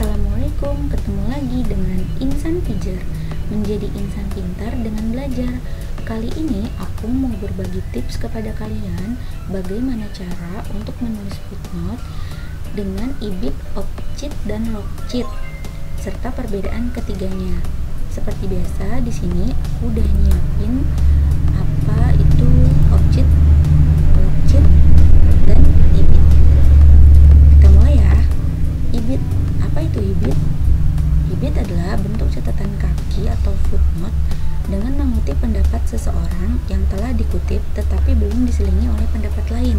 Assalamualaikum, ketemu lagi dengan Insan Pijar, menjadi insan pintar dengan belajar. Kali ini aku mau berbagi tips kepada kalian bagaimana cara untuk menulis footnote dengan ibid, objit, dan logit, serta perbedaan ketiganya. Seperti biasa, di sini aku udah nyiapin apa itu objit, logit, dan ibid. Kita mulai ya. Ibid, apa itu ibid? Ibid adalah bentuk catatan kaki atau footnote dengan mengutip pendapat seseorang yang telah dikutip tetapi belum diselingi oleh pendapat lain.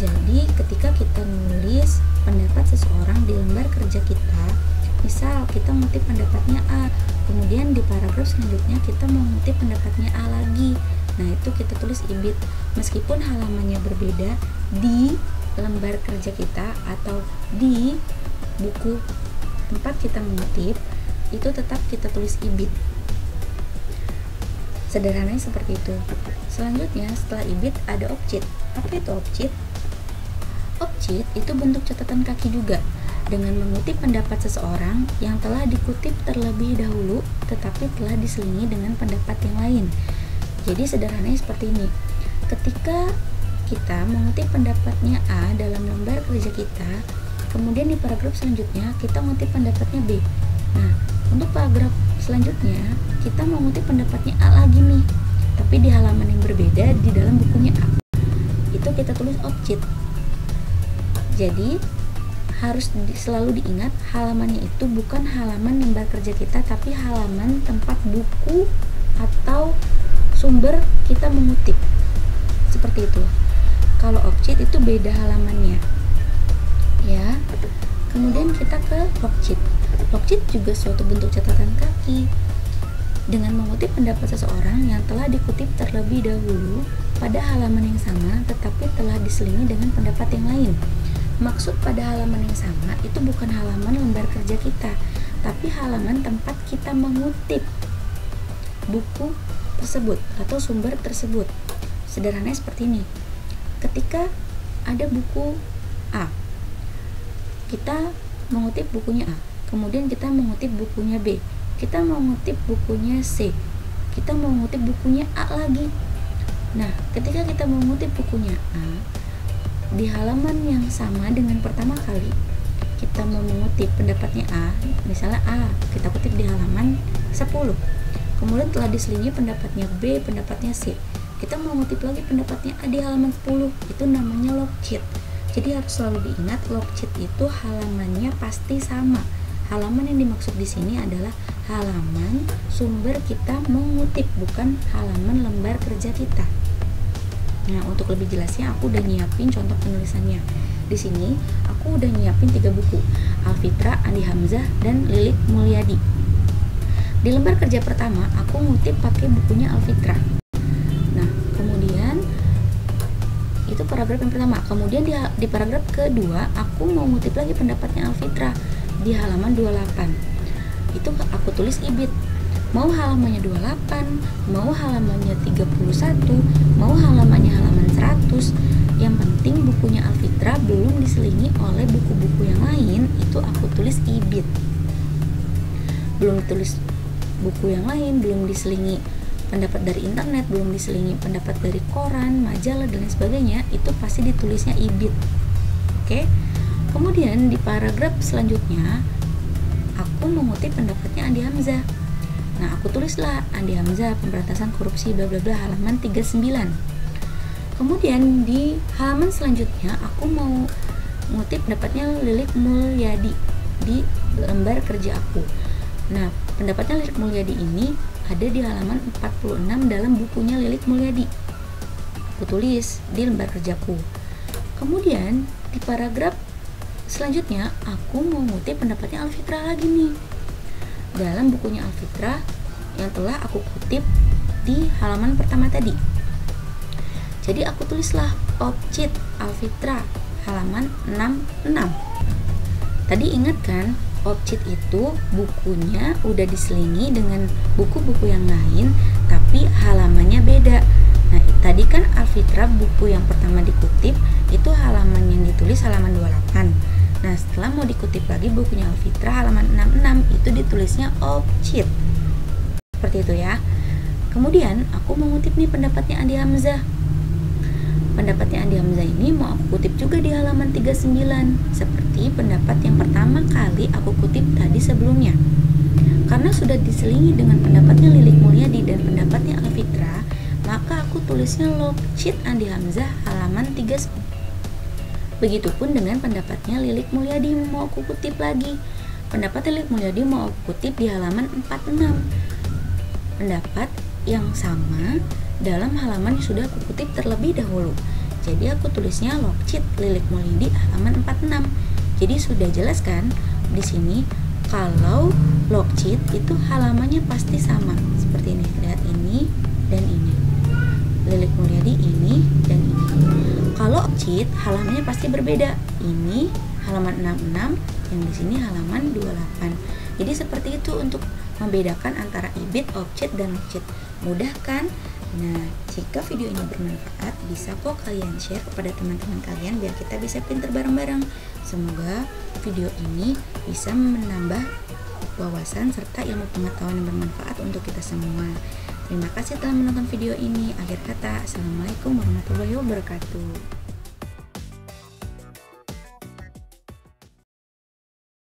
Jadi ketika kita nulis pendapat seseorang di lembar kerja kita, misal kita mengutip pendapatnya A, kemudian di paragraf selanjutnya kita mengutip pendapatnya A lagi. Nah, itu kita tulis ibid. Meskipun halamannya berbeda di lembar kerja kita atau di buku tempat kita mengutip, itu tetap kita tulis ibid. Sederhananya seperti itu. Selanjutnya setelah ibid ada objit. Apa itu objit? Objit itu bentuk catatan kaki juga dengan mengutip pendapat seseorang yang telah dikutip terlebih dahulu tetapi telah diselingi dengan pendapat yang lain. Jadi sederhananya seperti ini. Ketika kita mengutip pendapatnya A dalam lembar kerja kita, kemudian di paragraf selanjutnya kita mengutip pendapatnya B. Nah, untuk paragraf selanjutnya kita mengutip pendapatnya A lagi nih, tapi di halaman yang berbeda di dalam bukunya A. Itu kita tulis objit. Jadi harus selalu diingat halamannya itu bukan halaman lembar kerja kita, tapi halaman tempat buku atau sumber kita mengutip. Seperti itu. Kalau objit itu beda halamannya. Ya. Kemudian kita ke logit. Logit juga suatu bentuk catatan kaki dengan mengutip pendapat seseorang yang telah dikutip terlebih dahulu pada halaman yang sama tetapi telah diselingi dengan pendapat yang lain. Maksud pada halaman yang sama itu bukan halaman lembar kerja kita, tapi halaman tempat kita mengutip buku tersebut atau sumber tersebut. Sederhananya seperti ini. Ketika ada buku A, kita mengutip bukunya A, kemudian kita mengutip bukunya B, kita mengutip bukunya C, kita mengutip bukunya A lagi. Nah, ketika kita mengutip bukunya A di halaman yang sama dengan pertama kali kita mau mengutip pendapatnya A, misalnya A kita kutip di halaman 10, kemudian telah diselingi pendapatnya B, pendapatnya C, kita mau mengutip lagi pendapatnya A di halaman 10, itu namanya logit. Jadi harus selalu diingat logit itu halamannya pasti sama. Halaman yang dimaksud di sini adalah halaman sumber kita mengutip, bukan halaman lembar kerja kita. Nah, untuk lebih jelasnya aku udah nyiapin contoh penulisannya. Di sini aku udah nyiapin 3 buku, Alfitra, Andi Hamzah, dan Lilik Mulyadi. Di lembar kerja pertama aku ngutip pakai bukunya Alfitra. Nah, kemudian itu paragraf yang pertama. Kemudian di paragraf kedua aku mau ngutip lagi pendapatnya Alfitra di halaman 28. Itu aku tulis ibid. Mau halamannya 28, mau halamannya 31, mau halamannya halaman 100, yang penting bukunya Alfitra belum diselingi oleh buku-buku yang lain, itu aku tulis ibid. Belum tulis buku yang lain, belum diselingi pendapat dari internet, belum diselingi pendapat dari koran, majalah, dan lain sebagainya, itu pasti ditulisnya ibid. Oke. Kemudian di paragraf selanjutnya aku mengutip pendapatnya Andi Hamzah. Nah, aku tulislah Andi Hamzah pemberantasan korupsi bla bla bla halaman 39. Kemudian di halaman selanjutnya aku mau mengutip pendapatnya Lilik Mulyadi di lembar kerja aku. Nah, pendapatnya Lilik Mulyadi ini ada di halaman 46 dalam bukunya Lilik Mulyadi. Aku tulis di lembar kerjaku. Kemudian di paragraf selanjutnya aku mau ngutip pendapatnya Alfitra lagi nih dalam bukunya Alfitra yang telah aku kutip di halaman pertama tadi. Jadi aku tulislah objit Alfitra halaman 66. Tadi ingat kan, objit itu bukunya udah diselingi dengan buku-buku yang lain tapi halamannya beda. Nah, tadi kan Alfitra buku yang pertama dikutip itu halaman yang ditulis halaman 28. Nah, Nah, setelah mau dikutip lagi bukunya Alfitra halaman 66, itu ditulisnya objit. Seperti itu ya. Kemudian aku mengutip nih pendapatnya Andi Hamzah. Pendapatnya Andi Hamzah ini mau aku kutip juga di halaman 39, seperti pendapat yang pertama kali aku kutip tadi sebelumnya. Karena sudah diselingi dengan pendapatnya Lilik Mulyadi dan pendapatnya Alfitra, maka aku tulisnya logcit Andi Hamzah halaman 39. Begitupun dengan pendapatnya Lilik Mulyadi mau aku kutip lagi. Pendapat Lilik Mulyadi mau aku kutip di halaman 46. Pendapat yang sama dalam halaman yang sudah aku kutip terlebih dahulu. Jadi aku tulisnya logcit Lilik Mulyadi halaman 46. Jadi sudah jelas kan di sini kalau logcit itu halamannya pasti sama. Seperti ini. Lihat ini dan ini. Lilik Mulyadi ini dan ini. Kalau objit halamannya pasti berbeda. Ini halaman 66, yang di sini halaman 28. Jadi seperti itu untuk membedakan antara ibid, objit, dan logcit. Mudah kan? Nah, jika video ini bermanfaat, bisa kok kalian share kepada teman-teman kalian biar kita bisa pinter bareng-bareng. Semoga video ini bisa menambah wawasan serta ilmu pengetahuan yang bermanfaat untuk kita semua. Terima kasih telah menonton video ini. Akhir kata, Assalamualaikum warahmatullahi wabarakatuh.